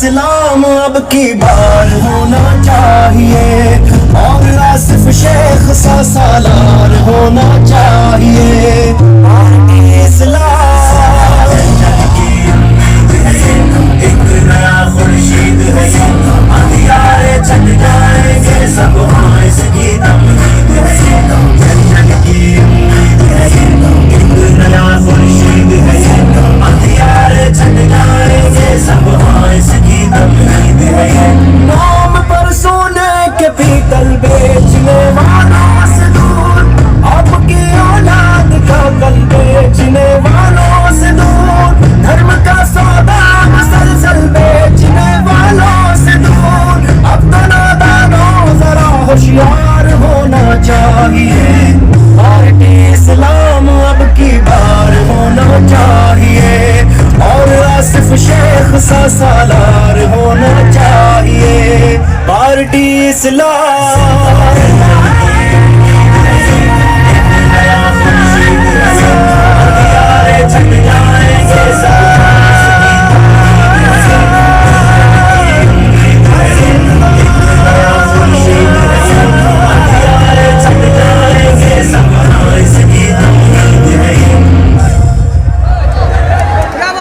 इस्लाम अब की बार होना चाहिए और आसिफ शेख सा सालार होना चाहिए। इस्लाम एक नया खुर्शीद है ये, अंधियारे छट जाएंगे सब, हाँ इसकी तमहीद है ये। जन्नत की उम्मीद है ये, एक नया खुर्शीद है ये, अंधियारे छट जाएंगे सब, हाँ इसकी तमहीद है ये। नाम पर सोने के पीतल बेचने वालों से दूर, आपकी औलाद का कल बेचने वालों से दूर, धर्म का सौदा मसलसल बेचने वालों से दूर। अब तो नादानों जरा होशियार होना चाहिए, पार्टी इस्लाम अब की बार होना चाहिए और आसिफ शेख सा सालार होना चाहिए। पार्टी इस्लाम छट जाएंगे सब,